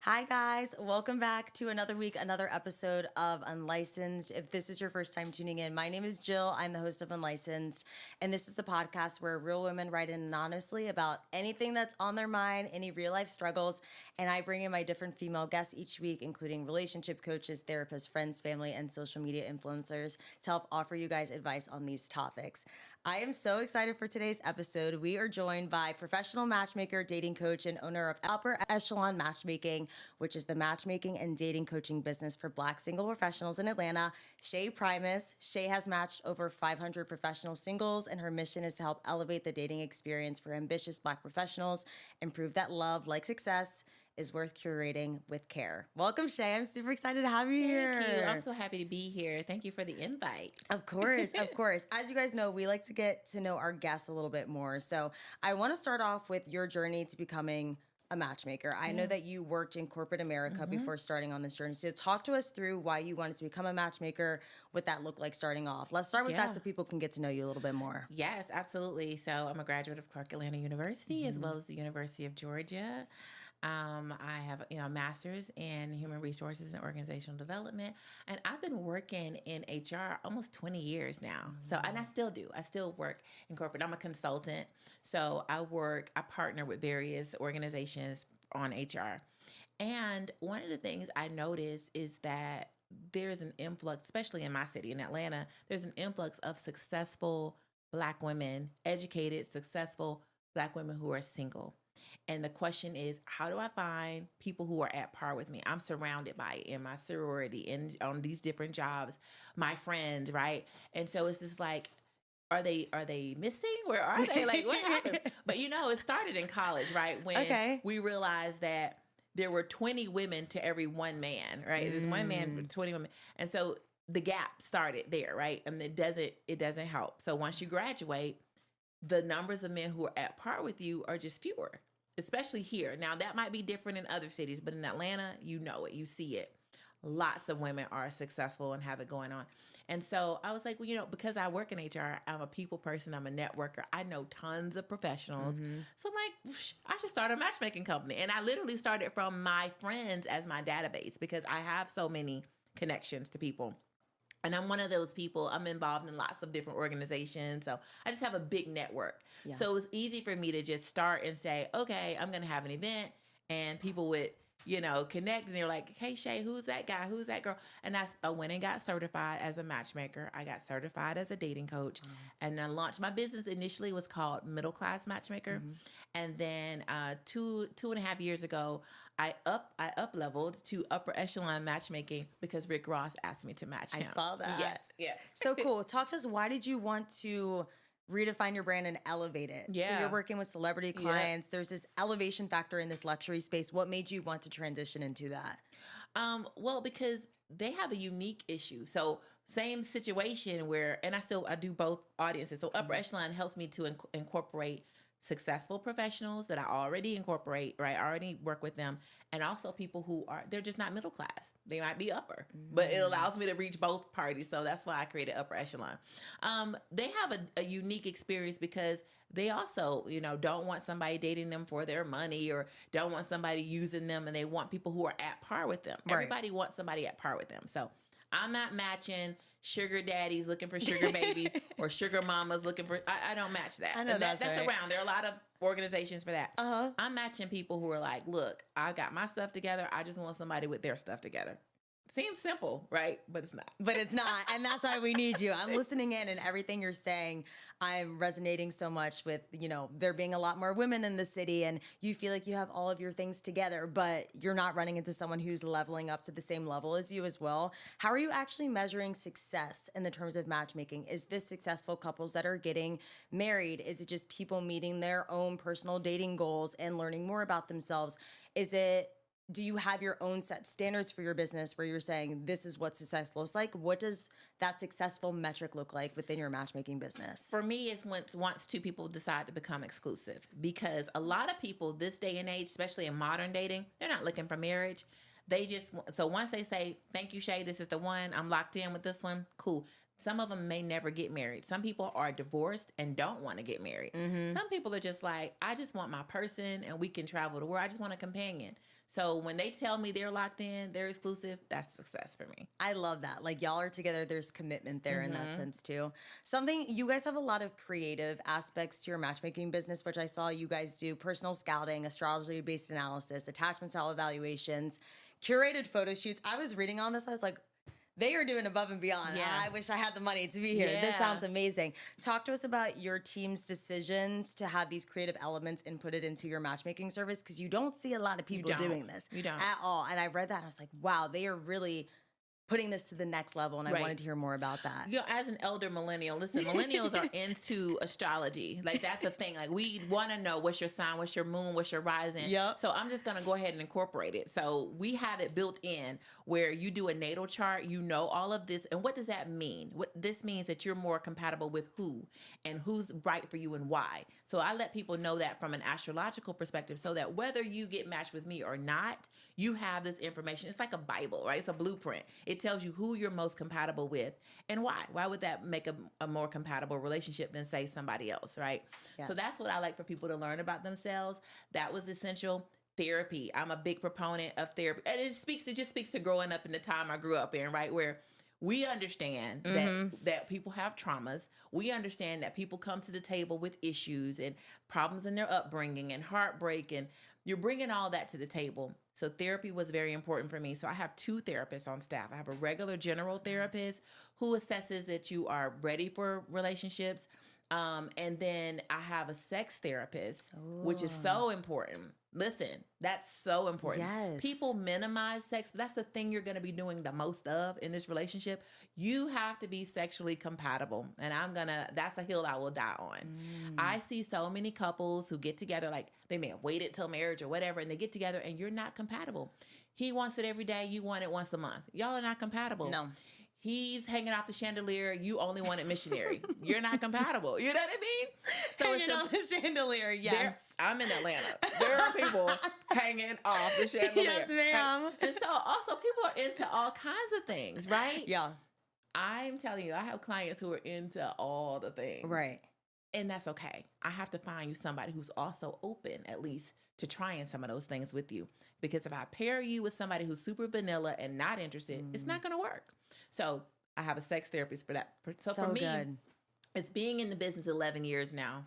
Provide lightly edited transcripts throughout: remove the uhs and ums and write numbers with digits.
Hi, guys. Welcome back to another week, another episode of Unlicensed. If this is your first time tuning in, my name is Jill. I'm the host of Unlicensed. And this is the podcast where real women write in anonymously about anything that's on their mind, any real life struggles. And I bring in my different female guests each week, including relationship coaches, therapists, friends, family, and social media influencers to help offer you guys advice on these topics. I am so excited for today's episode. We are joined by professional matchmaker, dating coach, and owner of Upper Echelon Matchmaking, which is the matchmaking and dating coaching business for Black single professionals in Atlanta, Shae Primus. Shae has matched over 500 professional singles, and her mission is to help elevate the dating experience for ambitious Black professionals and prove that love, like success, is worth curating with care. Welcome, Shae. I'm super excited to have you here. Thank you. I'm so happy to be here. Thank you for the invite. Of course, of course. As you guys know, we like to get to know our guests a little bit more. So I want to start off with your journey to becoming a matchmaker. I know that you worked in corporate America before starting on this journey. So talk to us through why you wanted to become a matchmaker, what that looked like starting off. Let's start with that so people can get to know you a little bit more. Yes, absolutely. So I'm a graduate of Clark Atlanta University as well as the University of Georgia. I have a master's in human resources and organizational development, and I've been working in HR almost 20 years now. So, and I still do. I still work in corporate. I'm a consultant. So I partner with various organizations on HR. And one of the things I notice is that there's an influx, especially in my city, in Atlanta, there's an influx of successful Black women, educated, successful Black women who are single. And the question is, how do I find people who are at par with me? I'm surrounded by it in my sorority, on these different jobs, my friends, right? And so it's just like, are they missing? Where are they? Like, what happened? But it started in college, right? When we realized that there were 20 women to every one man, right? There's one man for 20 women. And so the gap started there, right? And it doesn't help. So once you graduate, the numbers of men who are at par with you are just fewer, especially here. Now, that might be different in other cities, but in Atlanta, you know it, you see it. Lots of women are successful and have it going on. And so I was like, well, because I work in HR, I'm a people person, I'm a networker. I know tons of professionals. So I'm like, I should start a matchmaking company. And I literally started from my friends as my database because I have so many connections to people. And I'm one of those people, I'm involved in lots of different organizations. So I just have a big network. Yeah. So it was easy for me to just start and say, okay, I'm going to have an event, and people would, connect, and they're like, hey, Shae, who's that guy? Who's that girl? And I went and got certified as a matchmaker. I got certified as a dating coach, and then launched my business. Initially was called Middle Class Matchmaker. And then 2.5 years ago, I up leveled to Upper Echelon Matchmaking because Rick Ross asked me to match him. I saw that. Yes. So cool. Talk to us. Why did you want to redefine your brand and elevate it? Yeah. So you're working with celebrity clients. There's this elevation factor in this luxury space. What made you want to transition into that? Well, because they have a unique issue. So same situation and I do both audiences. So Upper Echelon helps me to incorporate successful professionals that I already incorporate, right? I already work with them. And also people they're just not middle class. They might be upper, but it allows me to reach both parties. So that's why I created Upper Echelon. They have a unique experience because they also, don't want somebody dating them for their money or don't want somebody using them, and they want people who are at par with them. Right. Everybody wants somebody at par with them. So I'm not matching sugar daddies looking for sugar babies or sugar mamas looking for, I don't match that. I know, and that's right. around. There are a lot of organizations for that. I'm matching people who are like, look, I got my stuff together. I just want somebody with their stuff together. Seems simple, right? But it's not. But it's not. And that's why we need you. I'm listening in, and everything you're saying, I'm resonating so much with, there being a lot more women in the city, and you feel like you have all of your things together, but you're not running into someone who's leveling up to the same level as you as well. How are you actually measuring success in the terms of matchmaking? Is this successful couples that are getting married? Is it just people meeting their own personal dating goals and learning more about themselves? Do you have your own set standards for your business where you're saying this is what success looks like? What does that successful metric look like within your matchmaking business? For me, it's once two people decide to become exclusive, because a lot of people this day and age, especially in modern dating, they're not looking for marriage. So once they say, thank you, Shae, this is the one, I'm locked in with this one, cool. Some of them may never get married. Some people are divorced and don't want to get married. Some people are just like, I just want my person and we can travel the world. I just want a companion. So when they tell me they're locked in, they're exclusive, that's success for me. I love that. Like, y'all are together. There's commitment there in that sense too. Something, you guys have a lot of creative aspects to your matchmaking business, which I saw you guys do: personal scouting, astrology-based analysis, attachment style evaluations, curated photo shoots. I was reading on this. I was like, they are doing above and beyond. Yeah. I wish I had the money to be here. This Yeah. sounds amazing. Talk to us about your team's decisions to have these creative elements inputted into your matchmaking service, because you don't see a lot of people doing this You don't. at all. And I read that and I was like, wow, they are really putting this to the next level. And I Right. wanted to hear more about that. You know, as an elder millennial, listen, millennials are into astrology. Like, that's a thing. Like, we want to know what's your sign, what's your moon, what's your rising. Yep. So I'm just going to go ahead and incorporate it. So we have it built in where you do a natal chart, you know all of this. And what does that mean? What this means that you're more compatible with who and who's right for you and why. So I let people know that from an astrological perspective, so that whether you get matched with me or not, you have this information. It's like a Bible, right? It's a blueprint. It tells you who you're most compatible with and why. Why would that make a more compatible relationship than, say, somebody else, right? Yes. So that's what I like for people to learn about themselves. That was essential. Therapy. I'm a big proponent of therapy. And it just speaks to growing up in the time I grew up in, right? Where we understand that people have traumas. We understand that people come to the table with issues and problems in their upbringing and heartbreak, and you're bringing all that to the table. So therapy was very important for me. So I have 2 therapists on staff. I have a regular general therapist who assesses that you are ready for relationships. And then I have a sex therapist, which is so important. Listen, that's so important. Yes. People minimize sex, but that's the thing you're going to be doing the most of in this relationship. You have to be sexually compatible. And that's a hill I will die on. I see so many couples who get together, like they may have waited till marriage or whatever, and they get together and you're not compatible. He wants it every day. You want it once a month. Y'all are not compatible. No. He's hanging off the chandelier. You only want it missionary. You're not compatible. You know what I mean? So Hanging on the chandelier, yes. I'm in Atlanta. There are people hanging off the chandelier. Yes, ma'am. And so also people are into all kinds of things, right? Yeah. I'm telling you, I have clients who are into all the things. Right. And that's okay. I have to find you somebody who's also open, at least, to trying some of those things with you. Because if I pair you with somebody who's super vanilla and not interested, it's not going to work. So I have a sex therapist for that. So for me, good. it's being in the business 11 years now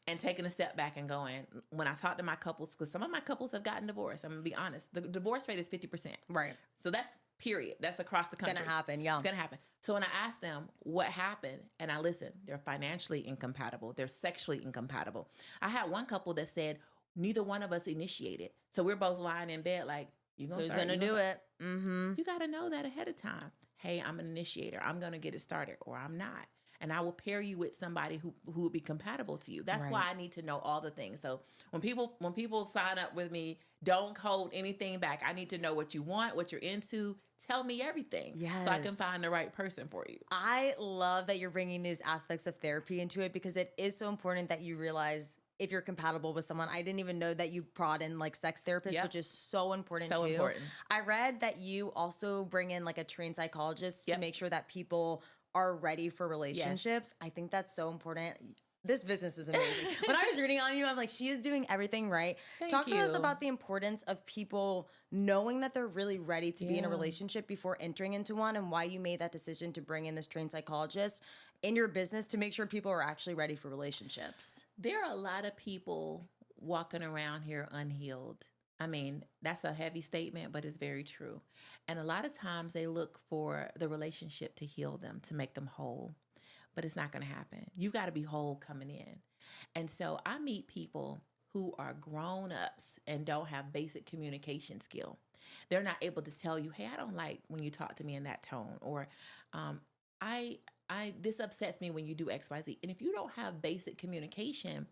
and taking a step back and going, when I talk to my couples, because some of my couples have gotten divorced, I'm going to be honest, the divorce rate is 50%. Right. So that's period. That's across the country. It's gonna happen, yeah. It's going to happen. So when I ask them what happened, and I listen, they're financially incompatible. They're sexually incompatible. I had one couple that said, neither one of us initiated. So we're both lying in bed like, who's going to do it? Mm-hmm. You got to know that ahead of time. Hey, I'm an initiator. I'm going to get it started, or I'm not. And I will pair you with somebody who will be compatible to you. That's why I need to know all the things. So when people sign up with me, don't hold anything back. I need to know what you want, what you're into. Tell me everything, so I can find the right person for you. I love that you're bringing these aspects of therapy into it, because it is so important that you realize if you're compatible with someone. I didn't even know that you brought in like sex therapists, which is so important too. Important. I read that you also bring in like a trained psychologist to make sure that people are ready for relationships. Yes. I think that's so important. This business is amazing. When I was reading on you, I'm like, she is doing everything right. Talk to us about the importance of people knowing that they're really ready to be in a relationship before entering into one, and why you made that decision to bring in this trained psychologist in your business to make sure people are actually ready for relationships. There are a lot of people walking around here unhealed. I mean, that's a heavy statement, but it's very true. And a lot of times they look for the relationship to heal them, to make them whole. But it's not going to happen. You got to be whole coming in. And so I meet people who are grown-ups and don't have basic communication skill. They're not able to tell you, hey, I don't like when you talk to me in that tone, or this upsets me when you do X, Y, Z. And if you don't have basic communication,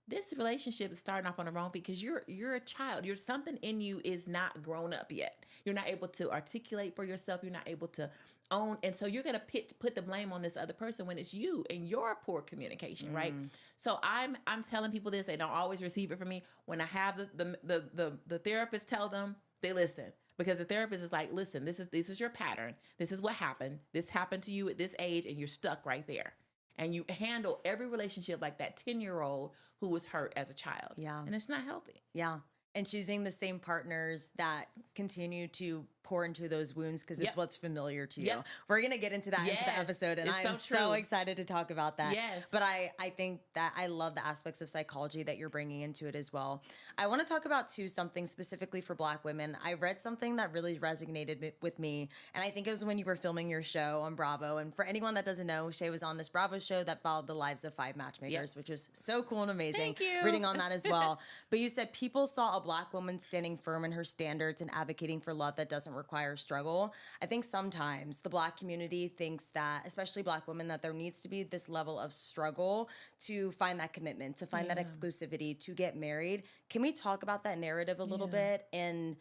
this relationship is starting off on the wrong, because you're a child. Something in you is not grown up yet. You're not able to articulate for yourself. You're not able to own. And so you're going to put the blame on this other person when it's you and your poor communication, right? So I'm telling people this. They don't always receive it from me. When I have the therapist tell them, they listen. because the therapist is like, listen, this is your pattern. This is what happened. This happened to you at this age, and you're stuck right there. And you handle every relationship like that 10-year-old who was hurt as a child. Yeah. And it's not healthy. Yeah. And choosing the same partners that continue to pour into those wounds because it's what's familiar to you. We're going to get into that into the episode, and I'm so excited to talk about that. Yes. But I think that I love the aspects of psychology that you're bringing into it as well. I want to talk about, too, something specifically for Black women. I read something that really resonated with me, and I think it was when you were filming your show on Bravo. And for anyone that doesn't know, Shae was on this Bravo show that followed the lives of 5 matchmakers, which was so cool and amazing. Thank you. Reading on that as well. But you said people saw a Black woman standing firm in her standards and advocating for love that doesn't require struggle. I think sometimes the Black community thinks that, especially Black women, that there needs to be this level of struggle to find that commitment, to find that exclusivity, to get married. Can we talk about that narrative a little bit and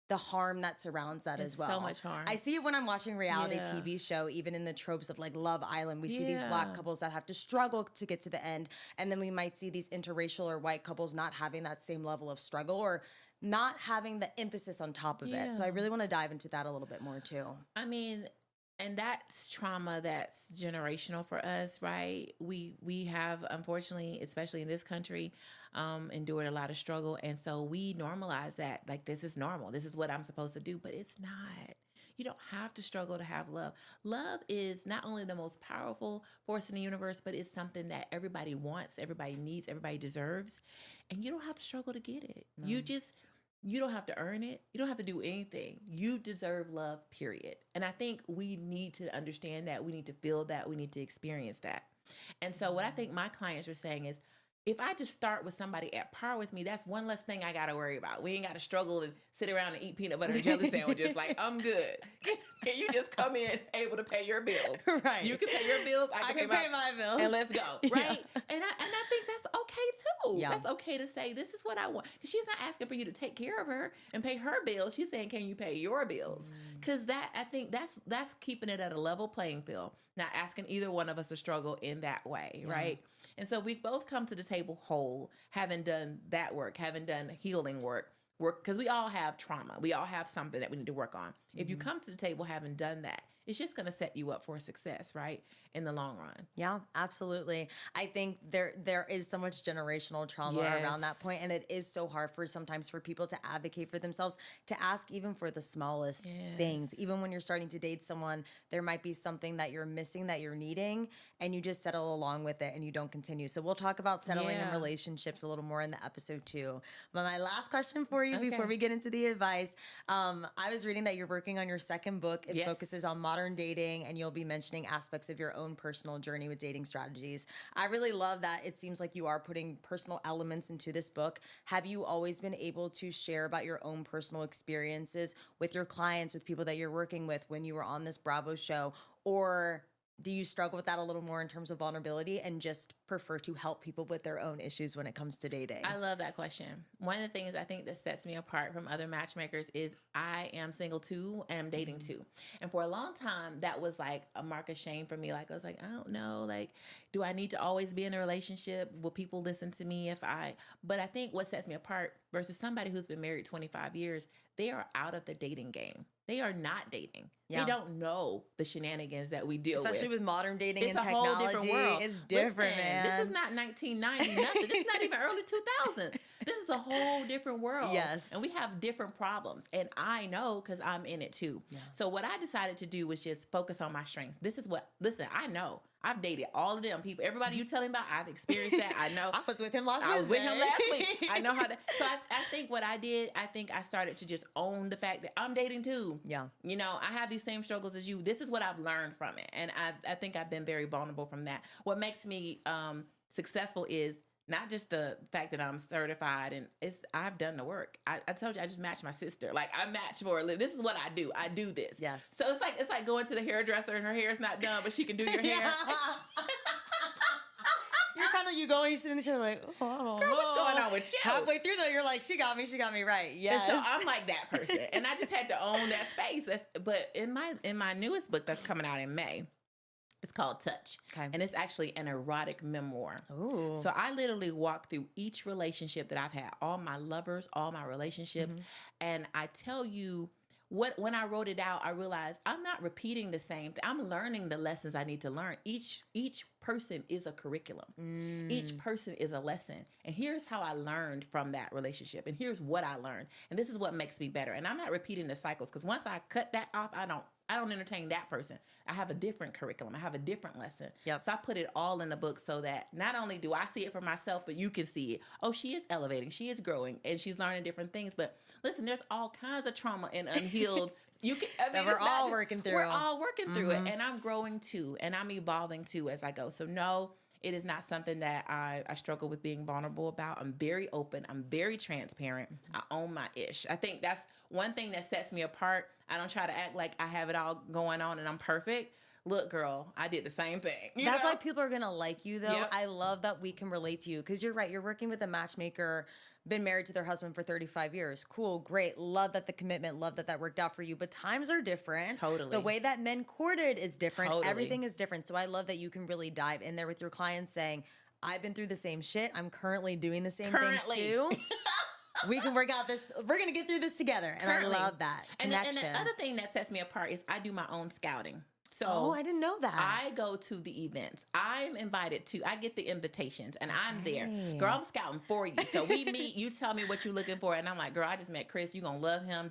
the harm that surrounds that as well? So much harm. I see it when I'm watching reality TV show, even in the tropes of like Love Island, we see these Black couples that have to struggle to get to the end. And then we might see these interracial or white couples not having that same level of struggle or not having the emphasis on top of it. So I really want to dive into that a little bit more too. I mean, and that's trauma that's generational for us, right? We have, unfortunately, especially in this country, endured a lot of struggle. And so we normalize that. Like, this is normal. This is what I'm supposed to do. But it's not. You don't have to struggle to have love. Love is not only the most powerful force in the universe, but it's something that everybody wants, everybody needs, everybody deserves. And you don't have to struggle to get it. No. You don't have to earn it. You don't have to do anything. You deserve love, period. And I think we need to understand that. We need to feel that. We need to experience that. And so what I think my clients are saying is, if I just start with somebody at par with me, that's one less thing I got to worry about. We ain't got to struggle and sit around and eat peanut butter and jelly sandwiches. Like, I'm good. And you just come in able to pay your bills. Right. You can pay your bills. I can pay my bills. And let's go. Right. And I think that's okay too. Yeah. That's okay to say, this is what I want. Because she's not asking for you to take care of her and pay her bills. She's saying, can you pay your bills? Because I think that's keeping it at a level playing field. Not asking either one of us to struggle in that way. Right. And so we've both come to the table whole, having done that work, having done healing work, because we all have trauma. We all have something that we need to work on. If you come to the table having done that, it's just going to set you up for success, right, in the long run. Yeah, absolutely. I think there is so much generational trauma around that point, and it is so hard sometimes for people to advocate for themselves, to ask even for the smallest things. Even when you're starting to date someone, there might be something that you're missing, that you're needing, and you just settle along with it and you don't continue. So we'll talk about settling in relationships a little more in the episode too. But my last question for you before we get into the advice, I was reading that you're working on your second book. It focuses on modern dating, and you'll be mentioning aspects of your own personal journey with dating strategies. I really love that. It seems like you are putting personal elements into this book. Have you always been able to share about your own personal experiences with your clients, with people that you're working with when you were on this Bravo show? Or do you struggle with that a little more in terms of vulnerability and just prefer to help people with their own issues when it comes to dating? I love that question. One of the things I think that sets me apart from other matchmakers is I am single too and I'm dating too. And for a long time, that was like a mark of shame for me. Like, I was like, I don't know, like, do I need to always be in a relationship? Will people listen to me but I think what sets me apart versus somebody who's been married 25 years, they are out of the dating game. They are not dating. Yeah. They don't know the shenanigans that we deal Especially with modern dating it's and technology. Whole different world. It's different, man. This is not 1990 nothing. This is not even early 2000s. This is a whole different world. Yes. And we have different problems. And I know because I'm in it too. Yeah. So what I decided to do was just focus on my strengths. Listen, I know. I've dated all of them people. Everybody you telling about, I've experienced that. I know. I was with him last week. I know how that. So I think what I did, I started to just own the fact that I'm dating too. Yeah. You know, I have these same struggles as you. This is what I've learned from it. And I think I've been very vulnerable from that. What makes me successful is not just the fact that I'm certified, and I've done the work. I told you I just matched my sister. Like, I match for a living. This is what I do. I do this. Yes. So it's like going to the hairdresser and her hair is not done, but she can do your hair. You're kind of, you go and you sit in the chair like, oh, I don't know. What's going on with you? Halfway through though, you're like, she got me right. Yes. And so I'm like that person, and I just had to own that space. But in my newest book that's coming out in May, it's called Touch. Okay. And it's actually an erotic memoir. Ooh. So I literally walk through each relationship that I've had, all my lovers, all my relationships, and I tell you when I wrote it out, I realized I'm not repeating the same thing. I'm learning the lessons I need to learn. Each person is a curriculum. Each person is a lesson. And here's how I learned from that relationship. And here's what I learned. And this is what makes me better. And I'm not repeating the cycles, because once I cut that off, I don't entertain that person. I have a different curriculum. I have a different lesson. Yep. So I put it all in the book so that not only do I see it for myself, but you can see it. Oh, she is elevating. She is growing, and she's learning different things. But listen, there's all kinds of trauma and unhealed. We're all working through. We're all working through it, and I'm growing too, and I'm evolving too as I go. So no, it is not something that I struggle with being vulnerable about. I'm very open. I'm very transparent. I own my ish. I think that's one thing that sets me apart. I don't try to act like I have it all going on and I'm perfect. Look, girl, I did the same thing. That's why people are going to like you, though. Yep. I love that we can relate to you, because you're right. You're working with a matchmaker, been married to their husband for 35 years. Cool, great. Love that the commitment, love that worked out for you. But times are different. Totally. The way that men courted is different. Totally. Everything is different. So I love that you can really dive in there with your clients saying, I've been through the same shit. I'm currently doing the same things too. We can work out this. We're going to get through this together. And I love that connection. And the other thing that sets me apart is I do my own scouting. So I didn't know that. I go to the events. I'm invited to. I get the invitations, and I'm there. Girl, I'm scouting for you. So we meet. You tell me what you're looking for, and I'm like, girl, I just met Chris. You gonna love him.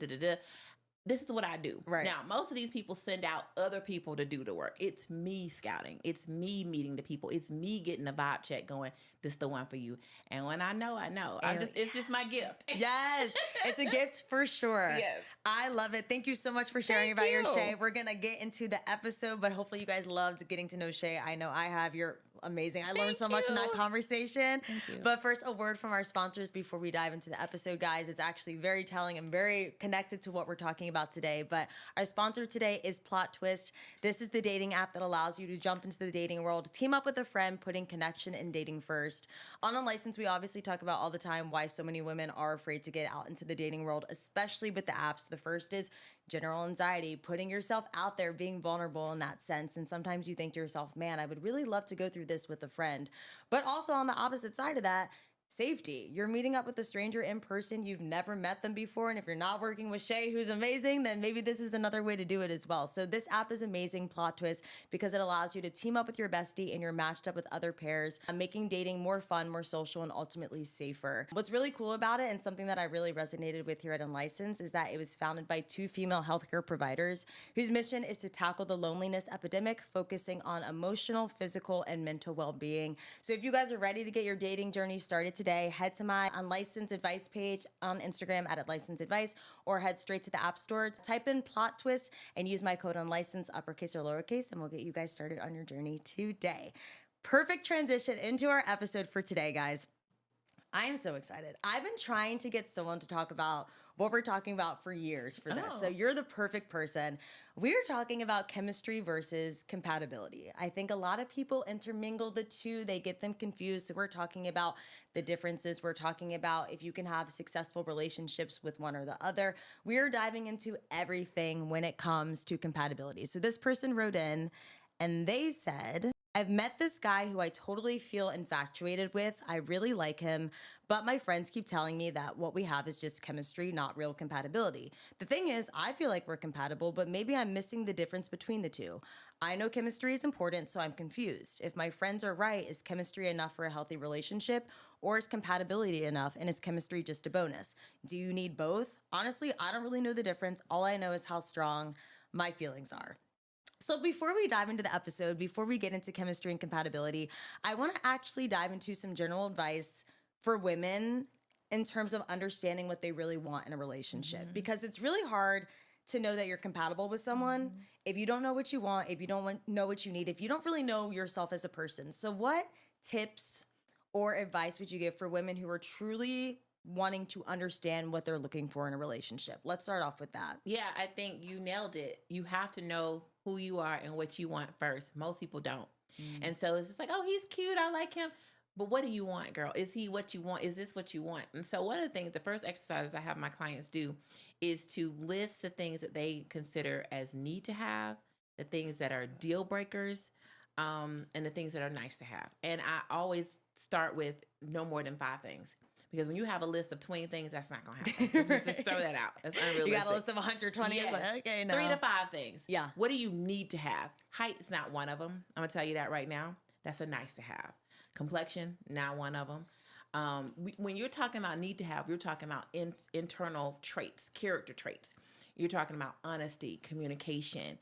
This is what I do. Right. Now, most of these people send out other people to do the work. It's me scouting. It's me meeting the people. It's me getting the vibe check going, this is the one for you. And when I know. It's just my gift. Yes. It's a gift for sure. Yes. I love it. Thank you so much for sharing about your Shae. We're going to get into the episode, but hopefully you guys loved getting to know Shae. I know I have. You're amazing. I learned so much in that conversation. Thank you. But first, a word from our sponsors before we dive into the episode, guys. It's actually very telling and very connected to what we're talking about today. But our sponsor today is Plot Twist. This is the dating app that allows you to jump into the dating world, team up with a friend, putting connection and dating first. On Unlicensed, we obviously talk about all the time why so many women are afraid to get out into the dating world, especially with the apps. The first is general anxiety, putting yourself out there, being vulnerable in that sense. And sometimes you think to yourself, man, I would really love to go through this with a friend. But also on the opposite side of that, safety. You're meeting up with a stranger in person. You've never met them before. And if you're not working with Shae, who's amazing, then maybe this is another way to do it as well. So this app is amazing, Plot Twist, because it allows you to team up with your bestie and you're matched up with other pairs, making dating more fun, more social, and ultimately safer. What's really cool about it, and something that I really resonated with here at Unlicensed, is that it was founded by two female healthcare providers whose mission is to tackle the loneliness epidemic, focusing on emotional, physical, and mental well-being. So if you guys are ready to get your dating journey started today, head to my Unlicensed Advice page on Instagram at Unlicensed Advice, or head straight to the App Store, type in Plot Twist, and use my code Unlicensed, uppercase or lowercase, and we'll get you guys started on your journey today. Perfect transition into our episode for today, guys. I am so excited. I've been trying to get someone to talk about what we're talking about for years for this. So you're the perfect person. We're talking about chemistry versus compatibility. I think a lot of people intermingle the two. They get them confused. So we're talking about the differences. We're talking about if you can have successful relationships with one or the other. We're diving into everything when it comes to compatibility. So this person wrote in and they said, I've met this guy who I totally feel infatuated with. I really like him, but my friends keep telling me that what we have is just chemistry, not real compatibility. The thing is, I feel like we're compatible, but maybe I'm missing the difference between the two. I know chemistry is important, so I'm confused. If my friends are right, is chemistry enough for a healthy relationship, or is compatibility enough, and is chemistry just a bonus? Do you need both? Honestly, I don't really know the difference. All I know is how strong my feelings are. So before we dive into the episode, before we get into chemistry and compatibility, I want to actually dive into some general advice for women in terms of understanding what they really want in a relationship. Because it's really hard to know that you're compatible with someone if you don't know what you want, if you don't know what you need, if you don't really know yourself as a person. So what tips or advice would you give for women who are truly wanting to understand what they're looking for in a relationship? Let's start off with that. Yeah, I think you nailed it. You have to know who you are and what you want first. Most people don't. And so it's just like, oh, he's cute. I like him. But what do you want, girl? Is he what you want? Is this what you want? And so one of the things, the first exercise I have my clients do is to list the things that they consider as need to have, the things that are deal breakers, and the things that are nice to have. And I always start with no more than 5 things. Because when you have a list of 20 things, that's not going to happen. Just throw that out. That's unrealistic. You got a list of 120. Yes. It's like, okay, no. 3 to 5 things. Yeah. What do you need to have? Height is not one of them. I'm going to tell you that right now. That's a nice to have. Complexion, not one of them. When you're talking about need to have, you're talking about internal traits, character traits. You're talking about honesty, communication,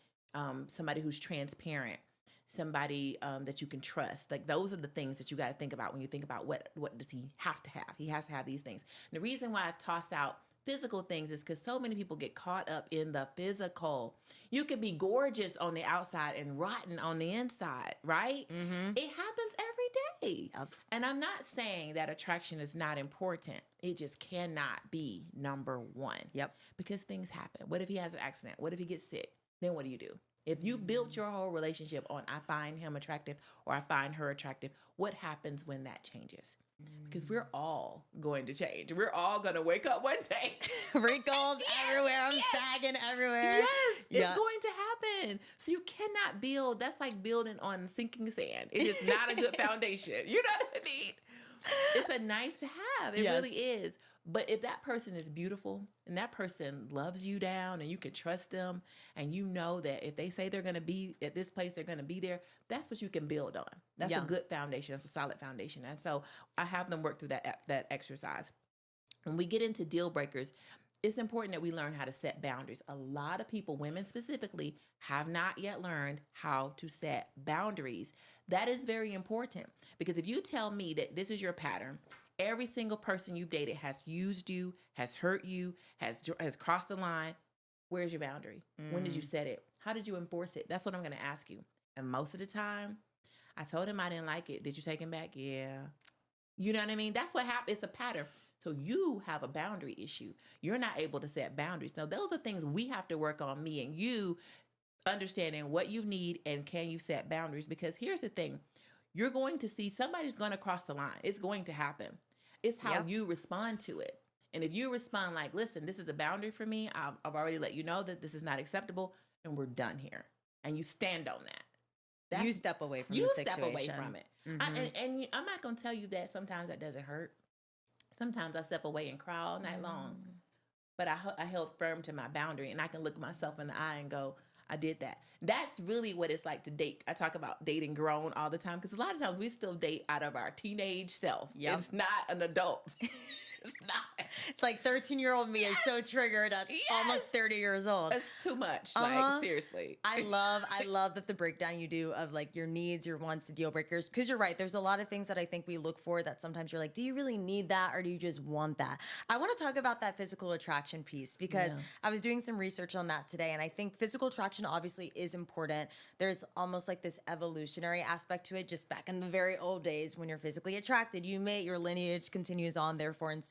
somebody who's transparent, somebody that you can trust. Like those are the things that you got to think about when you think about what does he have to have. He has to have these things. And the reason why I toss out physical things is because so many people get caught up in the physical. You could be gorgeous on the outside and rotten on the inside, right? Mm-hmm. It happens every day. Yep. And I'm not saying that attraction is not important. It just cannot be number one. Yep. Because things happen. What if he has an accident? What if he gets sick? Then what do you do? If you built your whole relationship on I find him attractive or I find her attractive, what happens when that changes? Because we're all going to change. We're all going to wake up one day. Wrinkles everywhere. I'm sagging everywhere. Yes, it's going to happen. So you cannot build. That's like building on sinking sand. It is not a good foundation. You know what I mean? It's a nice to have. It really is. But if that person is beautiful and that person loves you down and you can trust them and you know that if they say they're going to be at this place, they're going to be there, that's what you can build on. That's a good foundation. That's a solid foundation. And so I have them work through that exercise. When we get into deal breakers, it's important that we learn how to set boundaries. A lot of people, women specifically, have not yet learned how to set boundaries. That is very important because if you tell me that this is your pattern, every single person you've dated has used you, has hurt you, has crossed the line. Where's your boundary? When did you set it? How did you enforce it? That's what I'm going to ask you. And most of the time, I told him I didn't like it. Did you take him back? Yeah. You know what I mean? That's what happened. It's a pattern. So you have a boundary issue. You're not able to set boundaries. Now, those are things we have to work on, me and you, understanding what you need and can you set boundaries? Because here's the thing. You're going to see somebody's going to cross the line. It's going to happen. It's how you respond to it. And if you respond like, listen, this is a boundary for me. I've already let you know that this is not acceptable and we're done here. And you stand on that. You step away from the situation. You step away from it. Mm-hmm. I'm not going to tell you that sometimes that doesn't hurt. Sometimes I step away and cry all night long. But I held firm to my boundary and I can look myself in the eye and go, I did that. That's really what it's like to date. I talk about dating grown all the time because a lot of times we still date out of our teenage self. Yep. It's not an adult. It's not. It's like 13-year-old me is so triggered at almost 30 years old. It's too much. Like, seriously. I love that the breakdown you do of like your needs, your wants, deal breakers. Because you're right. There's a lot of things that I think we look for that sometimes you're like, do you really need that or do you just want that? I want to talk about that physical attraction piece because I was doing some research on that today. And I think physical attraction obviously is important. There's almost like this evolutionary aspect to it. Just back in the very old days when you're physically attracted, your lineage continues on, therefore, and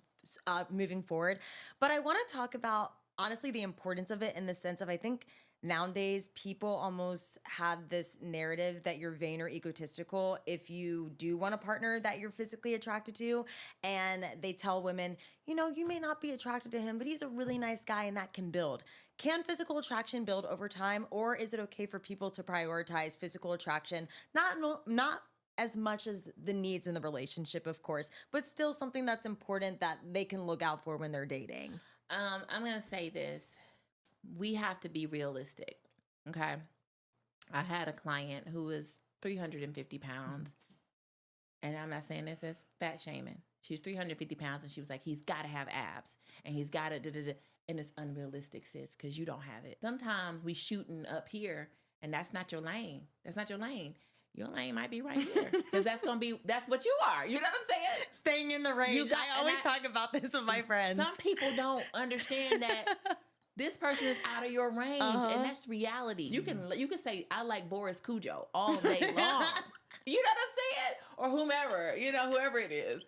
moving forward. But I want to talk about, honestly, the importance of it in the sense of, I think nowadays people almost have this narrative that you're vain or egotistical if you do want a partner that you're physically attracted to. And they tell women, you may not be attracted to him, but he's a really nice guy and that can build. Can physical attraction build over time? Or is it okay for people to prioritize physical attraction? Not as much as the needs in the relationship, of course, but still something that's important that they can look out for when they're dating. I'm going to say this. We have to be realistic, okay? I had a client who was 350 pounds, and I'm not saying this as fat shaming. She's 350 pounds, and she was like, he's got to have abs, and he's got to, and it's unrealistic, sis, because you don't have it. Sometimes we shooting up here, and that's not your lane. That's not your lane. Your lane might be right here because that's what you are. You know what I'm saying? Staying in the range. I always talk about this with my friends. Some people don't understand that this person is out of your range, and that's reality. You can say, I like Boris Cujo all day long. You know what I'm saying? Or whomever, whoever it is.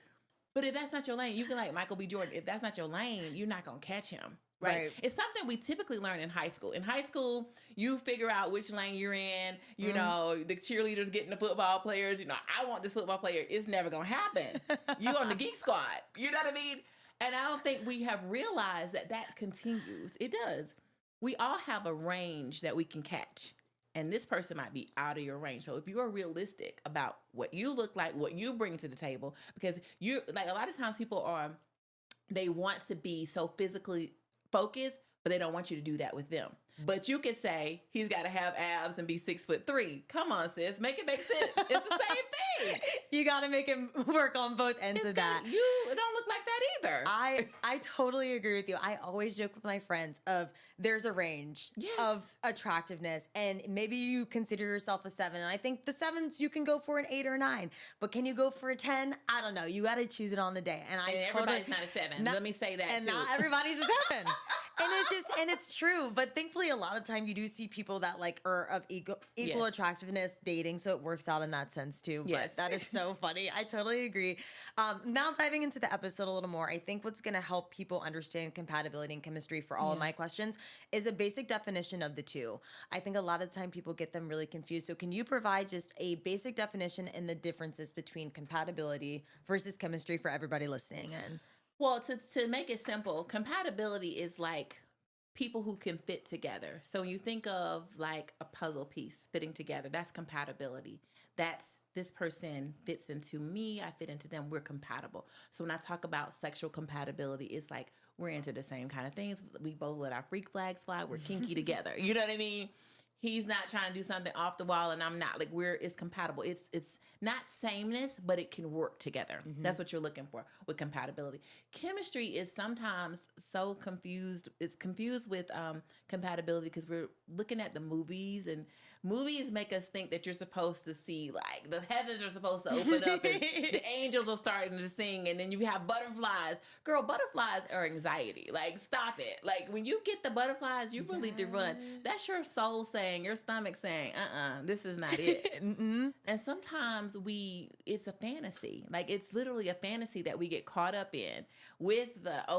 But if that's not your lane, you can like Michael B. Jordan. If that's not your lane, you're not going to catch him. Right. It's something we typically learn in high school. In high school, you figure out which lane you're in. The cheerleaders getting the football players. I want this football player. It's never going to happen. You on the geek squad. You know what I mean? And I don't think we have realized that continues. It does. We all have a range that we can catch. and this person might be out of your range. So if you are realistic about what you look like, what you bring to the table, because you like a lot of times people are, they want to be so physically focused, but they don't want you to do that with them. But you could say he's got to have abs and be 6'3". Come on, sis, make it make sense. It's the same thing. You got to make him work on both ends of that. You don't look like that either. I totally agree with you. I always joke with my friends of there's a range of attractiveness, and maybe you consider yourself a 7, and I think the 7s you can go for an 8 or 9, but can you go for a 10? I don't know. You got to choose it on the day. And everybody's not a 7. Let me say that and too. Not everybody's a 7. And it's true. But thankfully, a lot of time you do see people that like are of equal attractiveness dating, so it works out in that sense too. But that is so funny. I totally agree. Now diving into the episode a little more, I think what's going to help people understand compatibility and chemistry for all of my questions is a basic definition of the two. I think a lot of time people get them really confused. So can you provide just a basic definition and the differences between compatibility versus chemistry for everybody listening in? Well, to make it simple, compatibility is like people who can fit together. So when you think of like a puzzle piece fitting together, that's compatibility. That's this person fits into me, I fit into them, we're compatible. So when I talk about sexual compatibility, it's like we're into the same kind of things. We both let our freak flags fly. We're kinky together. You know what I mean? He's not trying to do something off the wall and I'm not. Like it's compatible. It's not sameness, but it can work together. Mm-hmm. That's what you're looking for with compatibility. Chemistry is sometimes so confused. It's confused with compatibility because we're looking at the movies, and movies make us think that you're supposed to see like the heavens are supposed to open up and the angels are starting to sing, and then you have butterflies. Girl, butterflies are anxiety. Like, stop it. Like, when you get the butterflies, you really do run. That's your soul saying, your stomach saying, this is not it. And sometimes it's a fantasy. Like, it's literally a fantasy that we get caught up in with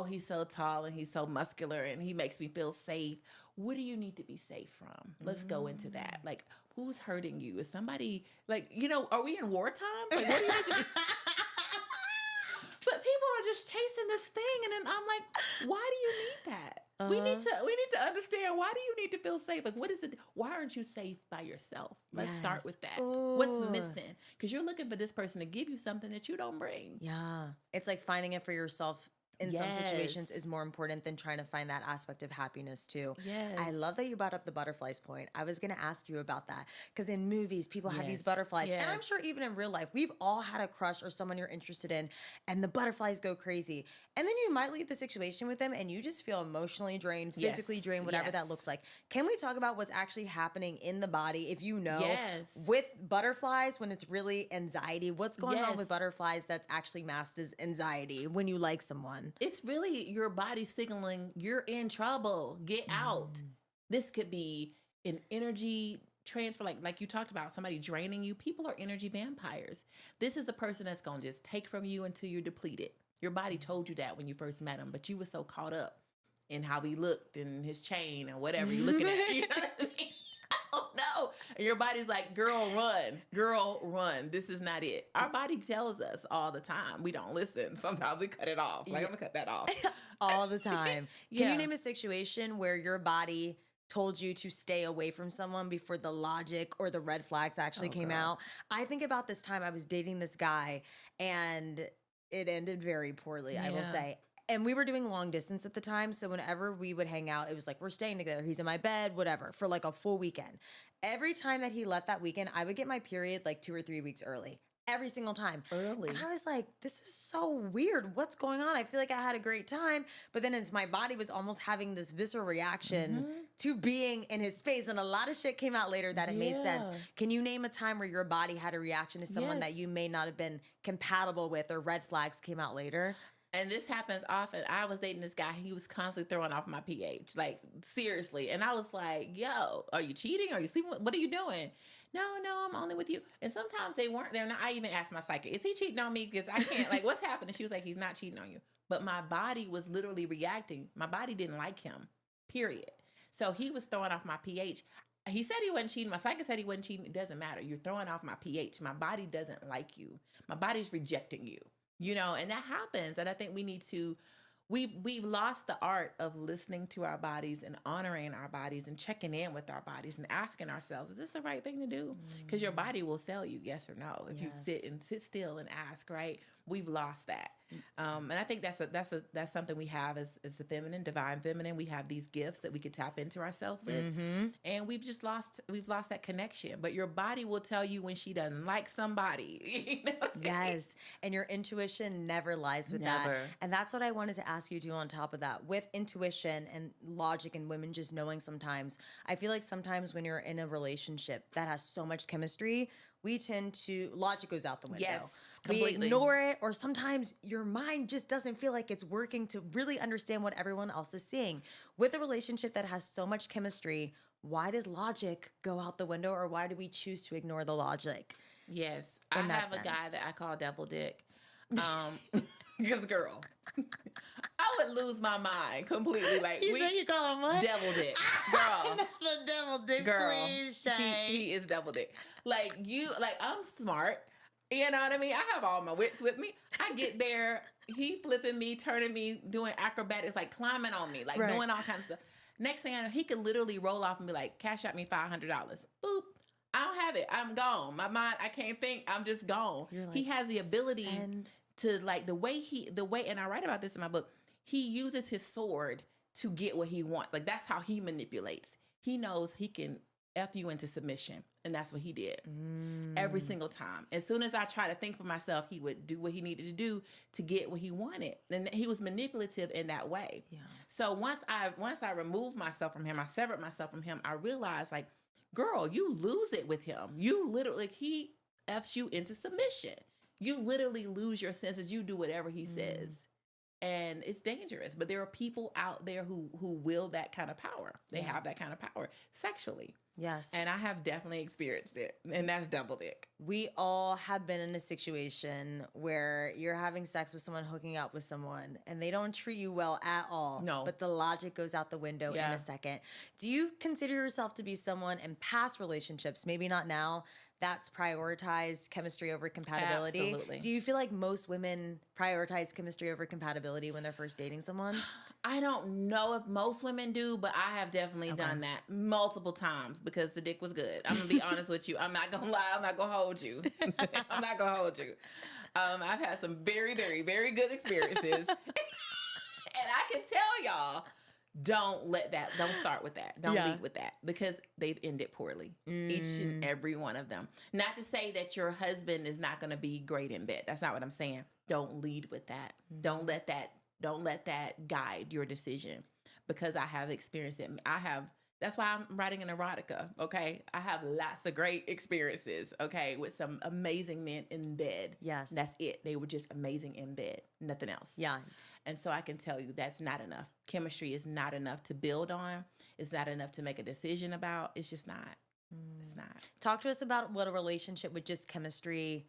he's so tall and he's so muscular and he makes me feel safe. What do you need to be safe from? Let's go into that. Like, who's hurting you? Is somebody, like, are we in wartime? Like, what do you need to But people are just chasing this thing, and then I'm like, why do you need that? We need to understand, why do you need to feel safe? Like, what is it? Why aren't you safe by yourself? Let's start with that. Ooh. What's missing? Because you're looking for this person to give you something that you don't bring. Yeah. It's like finding it for yourself in some situations is more important than trying to find that aspect of happiness too. Yes. I love that you brought up the butterflies point. I was going to ask you about that because in movies, people have these butterflies. And I'm sure even in real life, we've all had a crush or someone you're interested in and the butterflies go crazy. And then you might leave the situation with them and you just feel emotionally drained, physically drained, whatever that looks like. Can we talk about what's actually happening in the body, if you know, with butterflies when it's really anxiety? What's going on with butterflies that's actually masked as anxiety when you like someone? It's really your body signaling you're in trouble. Get out. This could be an energy transfer, like you talked about, somebody draining you. People are energy vampires. This is a person that's going to just take from you until you're depleted. Your body told you that when you first met him, but you were so caught up in how he looked and his chain and whatever you're looking at. You know what I mean? Oh no. And your body's like, girl, run. This is not it. Our body tells us all the time. We don't listen. Sometimes we cut it off. Like, I'm gonna cut that off. All the time. Can you name a situation where your body told you to stay away from someone before the logic or the red flags actually came out? I think about this time I was dating this guy and it ended very poorly, I will say. And we were doing long distance at the time. So whenever we would hang out, it was like, we're staying together. He's in my bed, whatever, for like a full weekend. Every time that he left that weekend, I would get my period like 2 or 3 weeks early. Every single time. Early. And I was like, this is so weird. What's going on? I feel like I had a great time. But then my body was almost having this visceral reaction to being in his space. And a lot of shit came out later that it made sense. Can you name a time where your body had a reaction to someone that you may not have been compatible with, or red flags came out later? And this happens often. I was dating this guy. He was constantly throwing off my pH. Like, seriously. And I was like, yo, are you cheating? Are you sleeping? What are you doing? No, I'm only with you. And sometimes they weren't there. I even asked my psychic, is he cheating on me? Because I can't, like, what's happening? She was like, he's not cheating on you. But my body was literally reacting. My body didn't like him, period. So he was throwing off my pH. He said he wasn't cheating. My psychic said he wasn't cheating. It doesn't matter. You're throwing off my pH. My body doesn't like you. My body's rejecting you. And that happens. And I think we need to we've lost the art of listening to our bodies and honoring our bodies and checking in with our bodies and asking ourselves, is this the right thing to do? Because your body will tell you yes or no if you sit still and ask, right? We've lost that. And I think that's something we have as the feminine, divine feminine. We have these gifts that we could tap into ourselves with, and we've lost that connection. But your body will tell you when she doesn't like somebody. Yes, and your intuition never lies with that. And that's what I wanted to ask you to on top of that. With intuition and logic and women just knowing sometimes, I feel like sometimes when you're in a relationship that has so much chemistry, we tend to, logic goes out the window. Yes, completely. We ignore it, or sometimes your mind just doesn't feel like it's working to really understand what everyone else is seeing. With a relationship that has so much chemistry, why does logic go out the window, or why do we choose to ignore the logic? Yes, I have a guy that I call Devil Dick. Because girl, I would lose my mind completely. Like, you call him what? Devil Dick, girl. The Devil Dick, girl. Please, Shae. He is Devil Dick. Like, I'm smart. You know what I mean? I have all my wits with me. I get there, he flipping me, turning me, doing acrobatics, like climbing on me, like doing all kinds of stuff. Next thing I know, he could literally roll off and be like, cash out me $500. Boop. I don't have it. I'm gone. My mind, I can't think. I'm just gone. Like, he has the ability to, like, the way, and I write about this in my book, he uses his sword to get what he wants. Like, that's how he manipulates. He knows he can F you into submission. And that's what he did every single time. As soon as I try to think for myself, he would do what he needed to do to get what he wanted. And he was manipulative in that way. Yeah. So once I removed myself from him, I severed myself from him, I realized, like, girl, you lose it with him. You literally, he F's you into submission. You literally lose your senses. You do whatever he says. And it's dangerous. But there are people out there who will that kind of power. They have that kind of power sexually. Yes. And I have definitely experienced it. And that's Devil Dick. We all have been in a situation where you're having sex with someone, hooking up with someone, and they don't treat you well at all. No. But the logic goes out the window in a second. Do you consider yourself to be someone in past relationships, maybe not now, that's prioritized chemistry over compatibility? Absolutely. Do you feel like most women prioritize chemistry over compatibility when they're first dating someone? I don't know if most women do, but I have definitely done that multiple times because the dick was good. I'm going to be honest with you. I'm not going to lie. I'm not going to hold you. I'm not going to hold you. I've had some very, very, very good experiences. And I can tell y'all, don't start with that. Don't lead with that because they've ended poorly. Each and every one of them. Not to say that your husband is not going to be great in bed. That's not what I'm saying. Don't lead with that. Don't let that guide your decision because I have experienced it. That's why I'm writing an erotica, okay? I have lots of great experiences, okay, with some amazing men in bed. Yes. That's it. They were just amazing in bed. Nothing else. Yeah. And so I can tell you that's not enough. Chemistry is not enough to build on. It's not enough to make a decision about. It's just not. It's not. Talk to us about what a relationship with just chemistry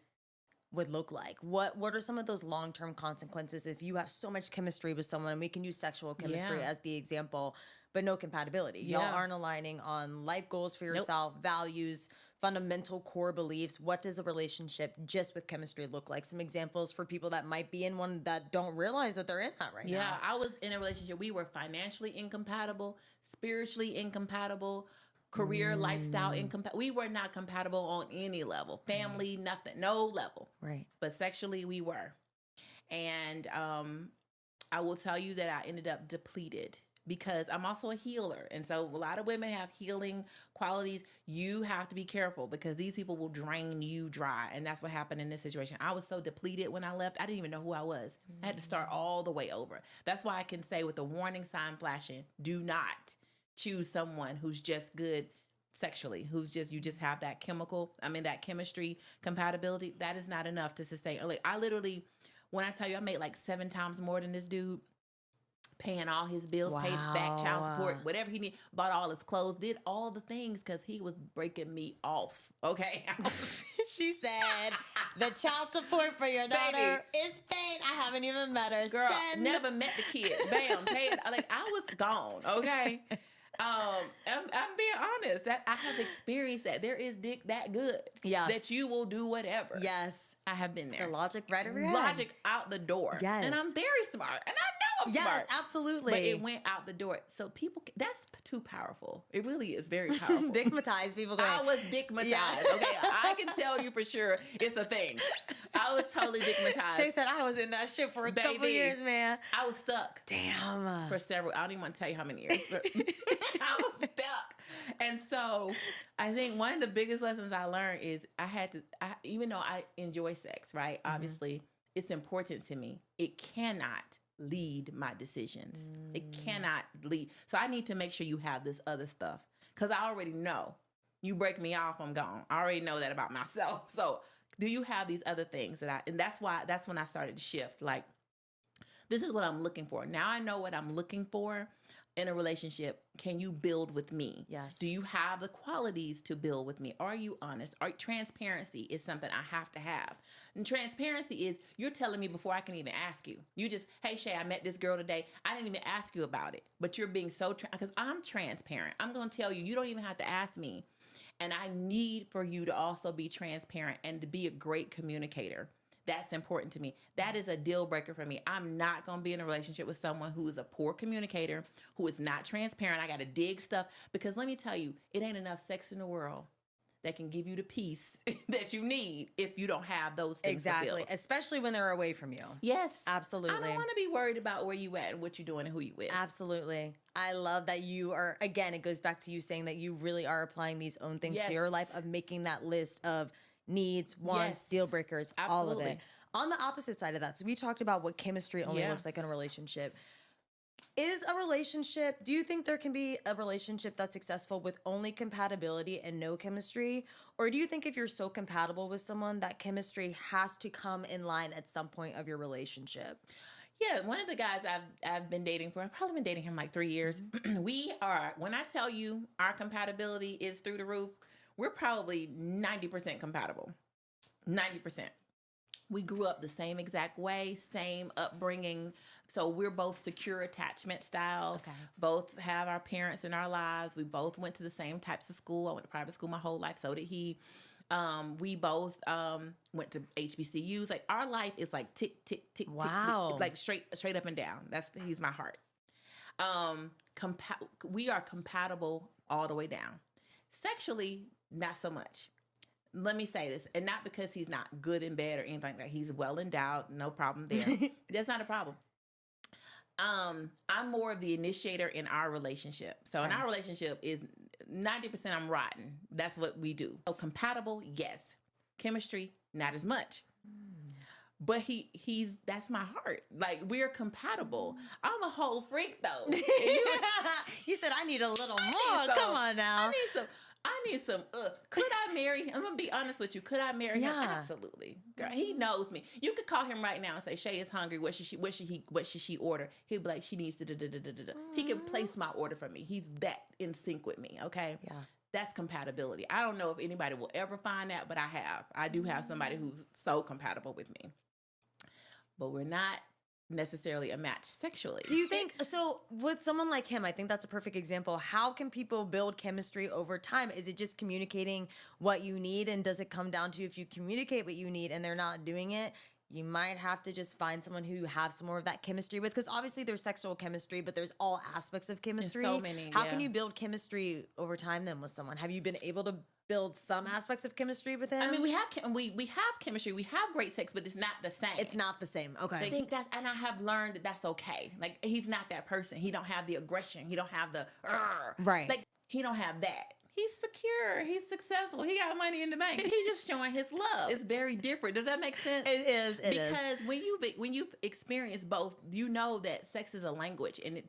would look like. What are some of those long-term consequences if you have so much chemistry with someone, and we can use sexual chemistry as the example, but no compatibility? Y'all aren't aligning on life goals for yourself, values, fundamental core beliefs. What does a relationship just with chemistry look like? Some examples for people that might be in one that don't realize that they're in that right now. Yeah, I was in a relationship. We were financially incompatible, spiritually incompatible, career, lifestyle incompatible. We were not compatible on any level. Family, nothing, no level. Right. But sexually, we were. And I will tell you that I ended up depleted because I'm also a healer. And so a lot of women have healing qualities. You have to be careful because these people will drain you dry. And that's what happened in this situation. I was so depleted when I left. I didn't even know who I was. I had to start all the way over. That's why I can say with the warning sign flashing, do not choose someone who's just good sexually, you just have that that chemistry compatibility. That is not enough to sustain. Like, I literally, when I tell you I made like 7 times more than this dude, paying all his bills, paid his back, child support, whatever he needed, bought all his clothes, did all the things because he was breaking me off. Okay. She said, the child support for your daughter is paid. I haven't even met her. Girl, never met the kid. Bam, paid. Like, I was gone. Okay. I'm being honest that I have experienced that there is dick that good. Yes. That you will do whatever. Yes. I have been there. The logic right over your head. Logic out the door. Yes. And I'm very smart. And I know Yes, smart. absolutely. But it went out the door. So people, that's too powerful. It really is very powerful. Dickmatized people going. I was dickmatized. Yeah. Okay, I can tell you for sure it's a thing. I was totally dickmatized. Shae said I was in that shit for a couple years, man. I was stuck. Damn. For several, I don't even want to tell you how many years, but I was stuck. And so I think one of the biggest lessons I learned is even though I enjoy sex, right? Obviously, it's important to me. It cannot lead my decisions. It cannot lead. So I need to make sure you have this other stuff because I already know. You break me off, I'm gone. I already know that about myself. So do you have these other things and that's when I started to shift. Like, this is what I'm looking for. Now I know what I'm looking for in a relationship. Can you build with me? Yes. Do you have the qualities to build with me? Are you honest? Transparency is something I have to have. And transparency is you're telling me before I can even ask you. You just, hey, Shae, I met this girl today. I didn't even ask you about it. But you're being so, because I'm transparent. I'm going to tell you, you don't even have to ask me. And I need for you to also be transparent and to be a great communicator. That's important to me. That is a deal breaker for me. I'm not going to be in a relationship with someone who is a poor communicator, who is not transparent. I got to dig stuff because let me tell you, it ain't enough sex in the world that can give you the peace that you need if you don't have those things. Exactly. fulfilled. Especially when they're away from you. Yes. Absolutely. I don't want to be worried about where you at and what you're doing and who you with. Absolutely. I love that you are, again, it goes back to you saying that you really are applying these own things to your life of making that list of needs, wants, deal breakers, all of it. On the opposite side of that, so we talked about what chemistry only looks like in a relationship. Do you think there can be a relationship that's successful with only compatibility and no chemistry? Or do you think if you're so compatible with someone that chemistry has to come in line at some point of your relationship? Yeah, one of the guys I've been dating for, I've probably been dating him like 3 years. We are, when I tell you our compatibility is through the roof, we're probably 90% compatible. 90%. We grew up the same exact way, same upbringing. So we're both secure attachment style. Okay. Both have our parents in our lives. We both went to the same types of school. I went to private school my whole life. So did he. We both went to HBCUs. Like our life is like tick, tick, tick, wow. tick, like straight up and down. He's my heart. We are compatible all the way down. Sexually, not so much. Let me say this, and not because he's not good in bed or anything like that. He's well endowed, no problem there. That's not a problem. I'm more of the initiator in our relationship. So in our relationship is 90% I'm rotten. That's what we do. So compatible, yes. Chemistry, not as much. But that's my heart. Like, we're compatible. I'm a whole freak though. You said I need a little more. Come on now. I need some. Could I marry him? I'm gonna be honest with you. Could I marry him? Absolutely, girl. He knows me. You could call him right now and say, "Shae is hungry. What should she order?" He'd be like, "She needs to." He can place my order for me. He's that in sync with me. Okay. Yeah. That's compatibility. I don't know if anybody will ever find that, but I have. I do have somebody who's so compatible with me. But we're not necessarily a match sexually. Do you think, so with someone like him, I think that's a perfect example. How can people build chemistry over time? Is it just communicating what you need? And does it come down to if you communicate what you need and they're not doing it, you might have to just find someone who you have some more of that chemistry with? Because obviously there's sexual chemistry, but there's all aspects of chemistry. There's so many. How can you build chemistry over time then with someone? Have you been able to build some aspects of chemistry with him? I mean, we have chemistry. We have great sex, but it's not the same. It's not the same. Okay. I think and I have learned that that's okay. Like, he's not that person. He don't have the aggression. He don't have the right. Like, he don't have that. He's secure. He's successful. He got money in the bank. He's just showing his love. It's very different. Does that make sense? It is. Because when you experience both, you know that sex is a language, and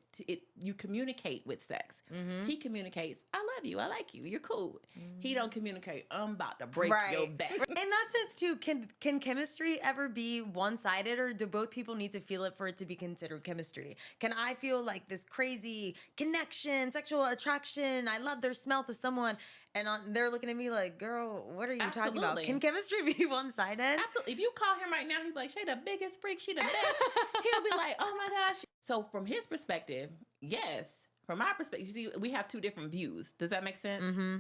you communicate with sex. Mm-hmm. He communicates, "I love you. I like you. You're cool." Mm-hmm. He don't communicate, "I'm about to break your back." In that sense, too, can chemistry ever be one-sided, or do both people need to feel it for it to be considered chemistry? Can I feel like this crazy connection, sexual attraction, I love their smell to someone, and they're looking at me like, "Girl, what are you talking about?" Can chemistry be one-sided? Absolutely. If you call him right now, he'd be like, "Shae, the biggest freak. She the best." He'll be like, "Oh my gosh." So from his perspective, yes. From my perspective, you see, we have two different views. Does that make sense? Mm-hmm.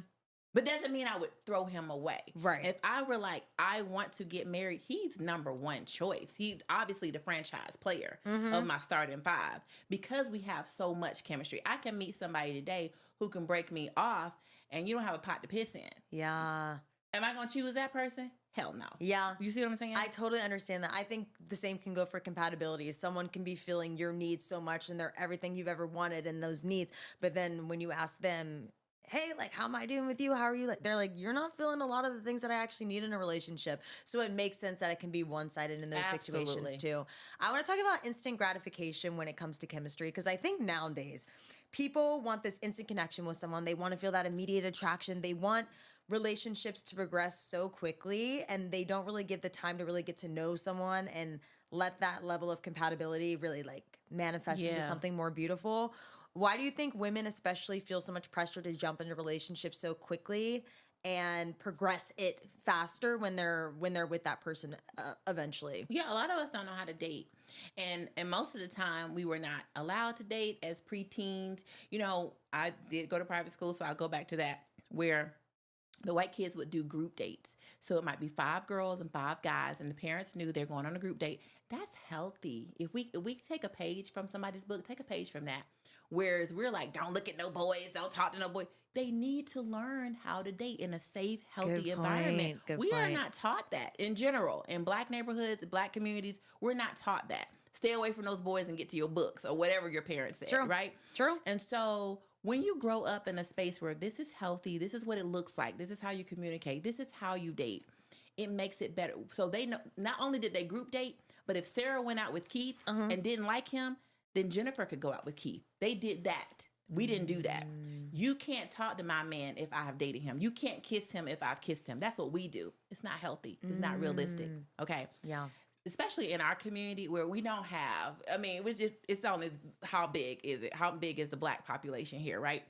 But doesn't mean I would throw him away. Right. If I were like, I want to get married, he's number one choice. He's obviously the franchise player of my starting five because we have so much chemistry. I can meet somebody today who can break me off and you don't have a pot to piss in. Yeah. Am I going to choose that person? Hell no. Yeah. You see what I'm saying? I totally understand that. I think the same can go for compatibility. Someone can be feeling your needs so much and they're everything you've ever wanted in those needs. But then when you ask them, hey, like, how am I doing with you? How are you? Like, they're like, you're not feeling a lot of the things that I actually need in a relationship. So it makes sense that it can be one-sided in those situations too. I want to talk about instant gratification when it comes to chemistry, because I think nowadays people want this instant connection with someone. They want to feel that immediate attraction. They want relationships to progress so quickly, and they don't really give the time to really get to know someone and let that level of compatibility really like manifest into something more beautiful. Why do you think women especially feel so much pressure to jump into relationships so quickly and progress it faster when they're with that person eventually? Yeah, a lot of us don't know how to date. And most of the time we were not allowed to date as preteens. You know, I did go to private school, so I'll go back to that, where the white kids would do group dates. So it might be 5 girls and 5 guys, and the parents knew they're going on a group date. That's healthy. If we take a page from somebody's book, take a page from that. Whereas we're like, don't look at no boys, don't talk to no boys. They need to learn how to date in a safe, healthy environment. We are not taught that in general. In Black neighborhoods, Black communities, we're not taught that. Stay away from those boys and get to your books or whatever your parents said, right? True. And so when you grow up in a space where this is healthy, this is what it looks like, this is how you communicate, this is how you date, it makes it better. So they know, not only did they group date, but if Sarah went out with Keith and didn't like him, then Jennifer could go out with Keith. They did that. We didn't do that. You can't talk to my man if I have dated him. You can't kiss him if I've kissed him. That's what we do. It's not healthy. It's not realistic. Okay. Yeah. Especially in our community where we don't have, I mean, it's only, how big is it? How big is the Black population here, right?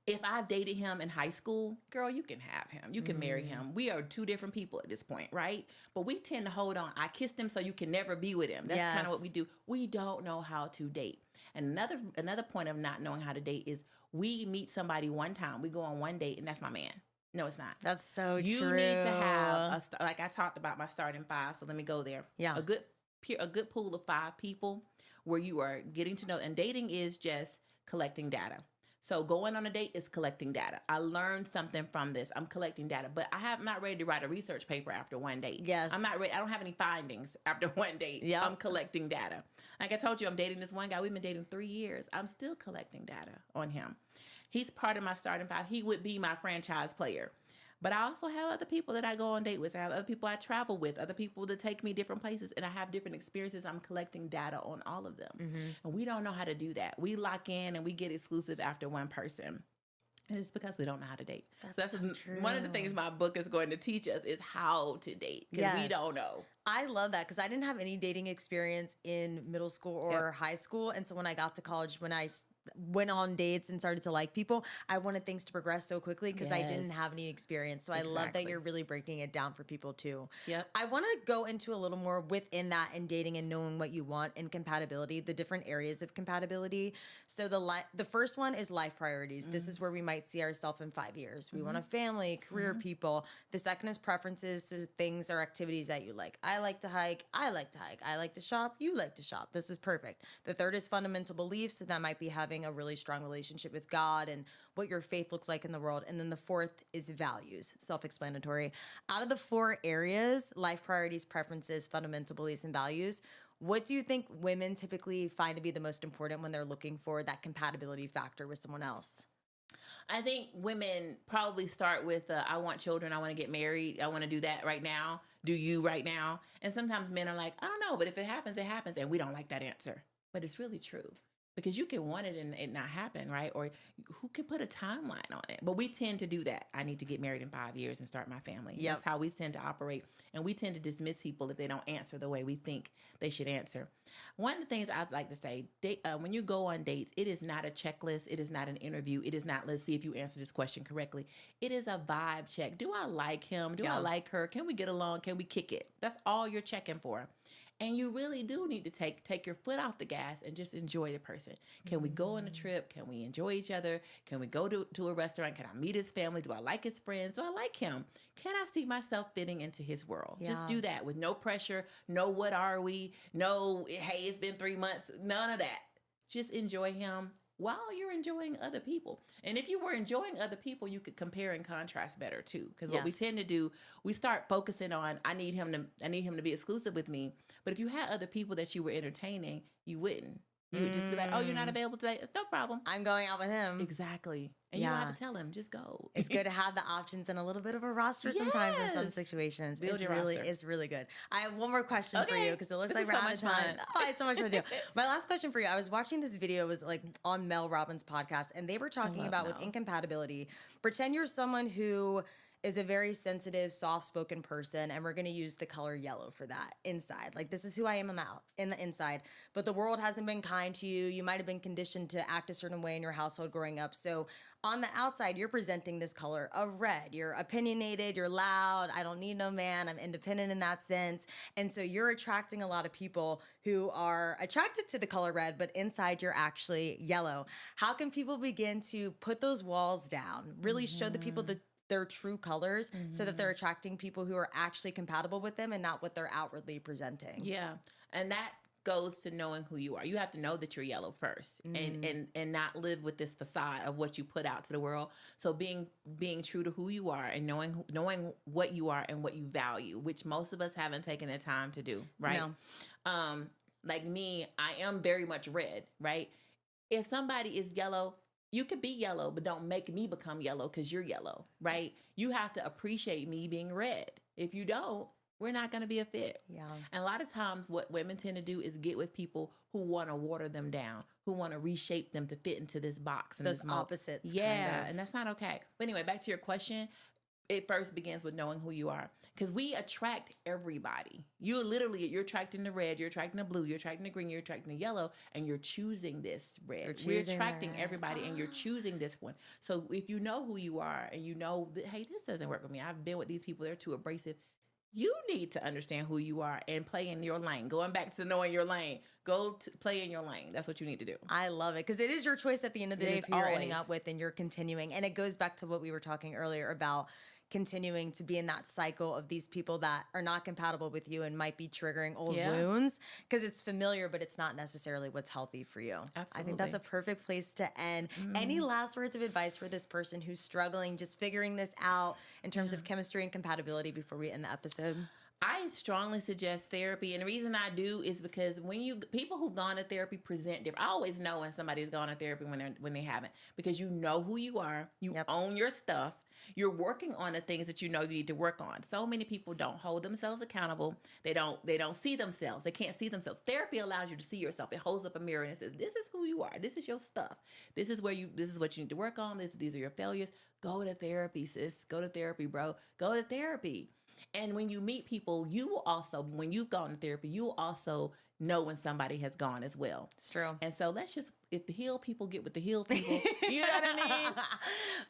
If I've dated him in high school, girl, you can have him. You can marry him. We are 2 different people at this point, right? But we tend to hold on. I kissed him so you can never be with him. That's kind of what we do. We don't know how to date. And another point of not knowing how to date is we meet somebody one time. We go on one date and that's my man. No, it's not. That's so true. You need to have, like I talked about my starting 5, so let me go there. Yeah. A good pool of 5 people where you are getting to know, and dating is just collecting data. So going on a date is collecting data. I learned something from this. I'm collecting data, but I'm not ready to write a research paper after one date. Yes. I'm not ready. I don't have any findings after one date. Yep. I'm collecting data. Like I told you, I'm dating this one guy. We've been dating 3 years. I'm still collecting data on him. He's part of my starting 5. He would be my franchise player. But I also have other people that I go on date with. I have other people I travel with, other people that take me different places, and I have different experiences. I'm collecting data on all of them. And we don't know how to do that. We lock in and we get exclusive after one person. And it's because we don't know how to date. That's so true. One of the things my book is going to teach us is how to date, because we don't know. I love that, because I didn't have any dating experience in middle school or high school. And so when I got to college, when I went on dates and started to like people, I wanted things to progress so quickly because I didn't have any experience. So I love that you're really breaking it down for people too. Yep. I want to go into a little more within that in dating and knowing what you want and compatibility, the different areas of compatibility. So the first one is life priorities. This is where we might see ourselves in 5 years. We want a family, career people. The second is preferences to things or activities that you like. I like to hike. I like to hike. I like to shop. You like to shop. This is perfect. The third is fundamental beliefs. So that might be having a really strong relationship with God and what your faith looks like in the world. And then the fourth is values, self-explanatory. Out of the 4 areas, life priorities, preferences, fundamental beliefs, and values, what do you think women typically find to be the most important when they're looking for that compatibility factor with someone else? I think women probably start with, I want children, I want to get married, I want to do that right now. Do you right now? And sometimes men are like, I don't know, but if it happens, it happens. And we don't like that answer. But it's really true. Because you can want it and it not happen, right? Or who can put a timeline on it? But we tend to do that. I need to get married in 5 years and start my family. Yep. That's how we tend to operate. And we tend to dismiss people if they don't answer the way we think they should answer. One of the things I'd like to say, when you go on dates, it is not a checklist. It is not an interview. It is not, let's see if you answer this question correctly. It is a vibe check. Do I like him? Do I like her? Can we get along? Can we kick it? That's all you're checking for. And you really do need to take your foot off the gas and just enjoy the person. Can we go on a trip? Can we enjoy each other? Can we go to a restaurant? Can I meet his family? Do I like his friends? Do I like him? Can I see myself fitting into his world? Yeah. Just do that with no pressure. No, what are we? No, hey, it's been 3 months. None of that. Just enjoy him while you're enjoying other people. And if you were enjoying other people, you could compare and contrast better too. Because what we tend to do, we start focusing on, I need him to be exclusive with me. But if you had other people that you were entertaining, you wouldn't. You would just be like, oh, you're not available today? It's no problem. I'm going out with him. Exactly. And you don't have to tell him, just go. It's good to have the options and a little bit of a roster sometimes in some situations. Build your roster. It's really good. I have one more question for you because it looks like we're out of time. Oh, I had so much fun to do. My last question for you, I was watching this video, it was like on Mel Robbins' podcast, and they were talking about with incompatibility, pretend you're someone who is a very sensitive, soft-spoken person, and we're going to use the color yellow for that inside. Like, this is who I am in the inside, but the world hasn't been kind to you. You might have been conditioned to act a certain way in your household growing up. So on the outside, you're presenting this color of red. You're opinionated, you're loud, I don't need no man, I'm independent in that sense. And so you're attracting a lot of people who are attracted to the color red, but inside you're actually yellow. How can people begin to put those walls down, really show the people their true colors so that they're attracting people who are actually compatible with them and not what they're outwardly presenting? Yeah. And that goes to knowing who you are. You have to know that you're yellow first and not live with this facade of what you put out to the world. So being true to who you are and knowing what you are and what you value, which most of us haven't taken the time to do, right? No. Like me, I am very much red, right? If somebody is yellow, you could be yellow, but don't make me become yellow because you're yellow, right? You have to appreciate me being red. If you don't, we're not going to be a fit. Yeah. And a lot of times what women tend to do is get with people who want to water them down, who want to reshape them to fit into this box. And those opposites. Yeah, kind of. and that's not okay. But anyway, back to your question. It first begins with knowing who you are, because we attract everybody. You're attracting the red, you're attracting the blue, you're attracting the green, you're attracting the yellow, and you're choosing this red. We're attracting everybody, and you're choosing this one. So if you know who you are and you know that, hey, this doesn't work with me, I've been with these people, they're too abrasive, you need to understand who you are and play in your lane. Going back to knowing your lane, play in your lane. That's what you need to do. I love it because it is your choice at the end of the day who you're ending up with and you're continuing. And it goes back to what we were talking earlier about continuing to be in that cycle of these people that are not compatible with you and might be triggering old wounds because it's familiar, but it's not necessarily what's healthy for you. Absolutely. I think that's a perfect place to end. Any last words of advice for this person who's struggling, just figuring this out in terms of chemistry and compatibility before we end the episode? I strongly suggest therapy, and the reason I do is because people who've gone to therapy present different. I always know when somebody's gone to therapy when they haven't, because you know who you are, you own your stuff, you're working on the things that you know you need to work on. So many people don't hold themselves accountable. They don't see themselves. They can't see themselves. Therapy allows you to see yourself. It holds up a mirror and it says, "This is who you are. This is your stuff. This is what you need to work on. These are your failures. Go to therapy, sis. Go to therapy, bro. Go to therapy." And when you meet people, you will also, when you've gone to therapy, you will also know when somebody has gone as well. It's true. And so if the healed people get with the healed people, you know what I mean?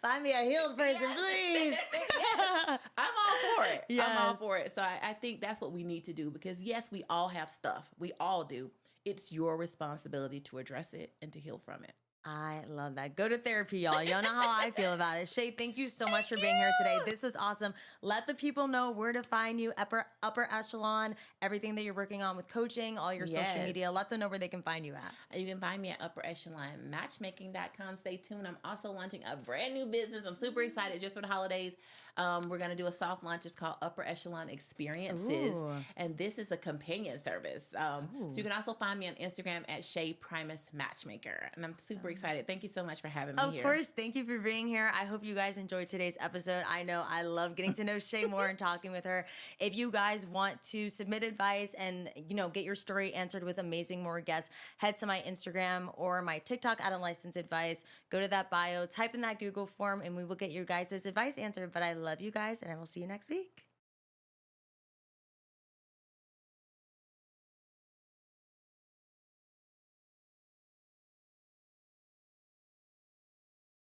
Find me a healed person, please. Yes. I'm all for it. Yes. I'm all for it. So I think that's what we need to do, because yes, we all have stuff. We all do. It's your responsibility to address it and to heal from it. I love that. Go to therapy, y'all. Y'all know how I feel about it. Shae, thank you so much for being here today. This was awesome. Let the people know where to find you, upper echelon, everything that you're working on with coaching, all your social media. Let them know where they can find you at. You can find me at upperechelonmatchmaking.com. Stay tuned. I'm also launching a brand new business. I'm super excited just for the holidays. We're going to do a soft launch. It's called Upper Echelon Experiences. Ooh. And this is a companion service. So you can also find me on Instagram at Shae Primus Matchmaker. And I'm super excited. Thank you so much for having me here. Of course. Thank you for being here. I hope you guys enjoyed today's episode. I know I love getting to know Shae more and talking with her. If you guys want to submit advice and, get your story answered with amazing more guests, head to my Instagram or my TikTok at Unlicensed Advice. Go to that bio, type in that Google form, and we will get your guys' advice answered. But I love you guys, and I will see you next week.